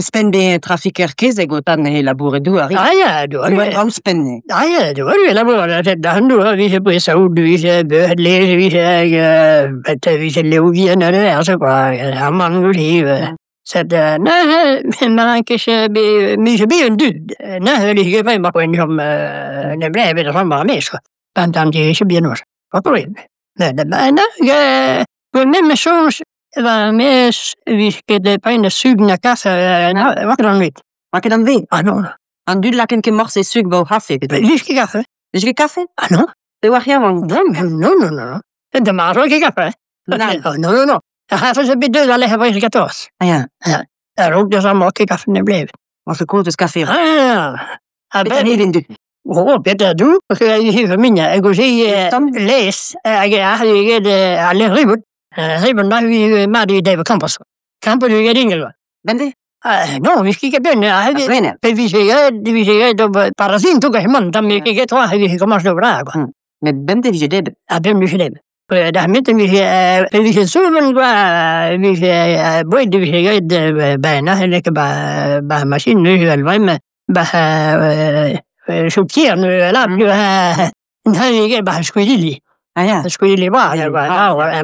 Spende trafficker se gotan e labore du ari. Au spende. Du har labore reddan du vi se på saud vi se bødler vi se vi se leuvien eller så qua man går hive. Så nej men man kanske mycket blir en dud. Nej det är ju bara på en som det blev det som var med så. Bantan det är ju blir något. Vad problem. Nej det nej men så var med vilket på en sugna kassa vad kan det? Vad kan den vi? Ah non. En du laken ke morse sug bo haffe. Lyske kaffe. Lyske kaffe? Ah non. Det var rien van. Non. Det maar ook kaffe. Non. Jag har så bedöd alla här på 14. Ja. Jag råkade samma kaffe det blev. Vad för kort kaffe? Ja. Ben even du. Beter du. Jag för mina jag går se läs. Jag hade alla ribot. Ribot där vi med i det campus. Campus du är ingen. Ben det? No, vi ska börja. Vi ser då parasin tog jag man tam jag tror att vi kommer att bra. Men ben det vi det. Ben vi det. Det här med vi ser solen vi ser både vi ser bana eller bara maskin nu eller vad bara chauffeur nu là nu bara squilli. Ja. Squilli bara jag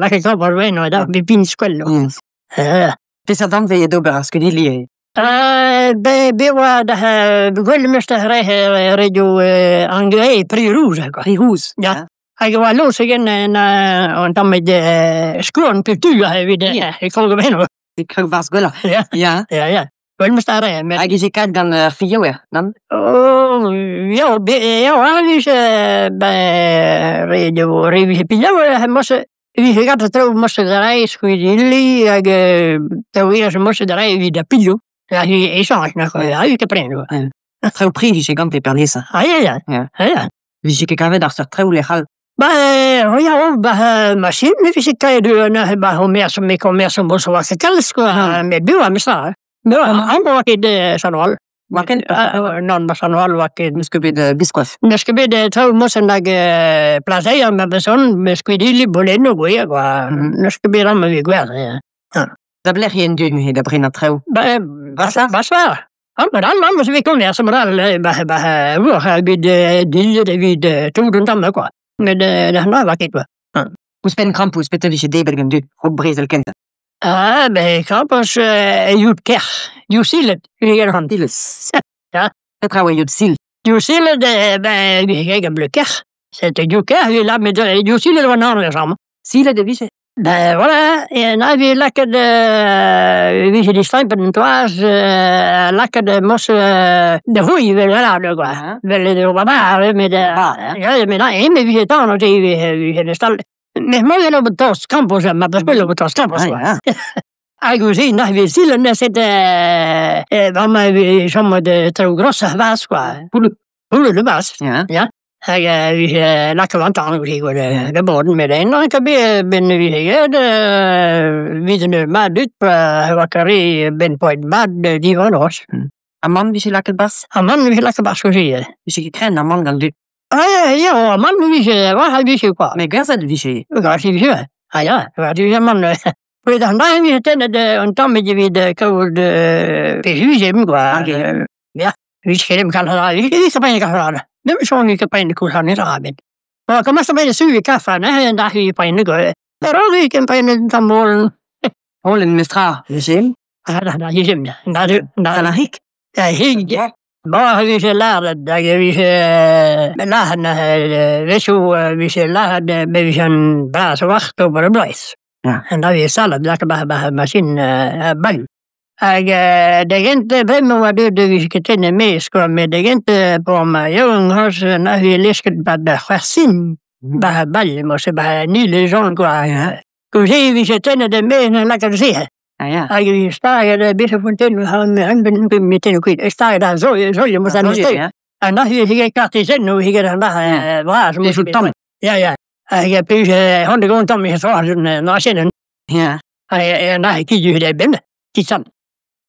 kan inte bara vara där vi finns själv. Det så dan vi då bara squilli. Det var det här guldmästare radio Angre Prix Ja. Jag var låsigen och de med skån kultur vid det. Jag kommer med nu. Det kan vara skola. Ja. Guldmästare med. Jag gick kan den fioe, nan. Ja, vi radio review måste vi har gått tror måste det är skidilli jag det måste det är vid pillo. Ja, är så här jag gick på det. Jag tror pris jag kan inte perder ça. Ja. Vi gick kan där så tror jag hal. Ja, maskin vi fick kan du när bara mer som vi kommer som måste vara så kallt med du med så. Men han var det sanal. Vad kan någon sanal var det ska bli det biskoff. Det ska bli det tror måste jag placera med person med skidilli boleno och jag det ska bli ramma vi går. Det blir ju en dyn det brinner tro. Vad svär? Ja, men alla måste vi komma som alla bara vår vid tog runt om och med det har varit va. Och spänn campus beter vi det belgen du och bresel kent. Men campus gjort kär. Du sillet vi gör han till. Ja, jag tror jag gjort sill. Du sillet det vi kan bli kär. Så det du kär vi la med du sillet var närmare samma. Sillet det vi se. Ben voilà, en vi lekkerde vi se de stampen toas lekkerde mosse de hoei wel daar qua. Wel de baba met ja met een we het dan we de stal. Met mooi op het tas campus maar dat spelen op het tas campus. Ik wil zien dat we zullen net zitten wat we sommige de trouw grosse was qua. Hoe de was. Ja. Vi lakker vant an vi går det båden med den og kan be ben vi det mad ut på vakari ben på en mad de var oss. Man vi lakker bas. Man vi lakker bas så sier. Vi skal trene man kan du. Ja, man vi hva har vi ikke på. Men gasse vi ikke. Gasse vi ikke. Ja, vad du man på den där vi det och då med vi det kod huset med ja, vi ska dem kan ha vi ska bara ha det. Det är så mycket på en kurs han inte har med. Och kommer så med det suger kaffe när en dag vi på en gå. Det är roligt på en tamol. Hållen med stra. Du ser? Ja, det är ju det. När hick. Ja, hick. Bara vi ska lära det vi vi ska lära det med vi kan bra så vart och bara blås. Ja. En dag vi sallad där bara maskin bang. Det är inte vem var det vi ska tänka med ska med det är inte på mig. Jag har när vi läskat bara chassin bara ball måste bara nylig sån gå. Gå se vi ska tänka det med när jag se. Ja. Jag står där bit på den han med den skit. Står där så jag måste nästa. När vi gick kvart i sen och gick den där bra som så tom. Ja. Jag pyser hon det går inte om jag så när jag känner. Ja. Nej, gick ju det ben. Tissan.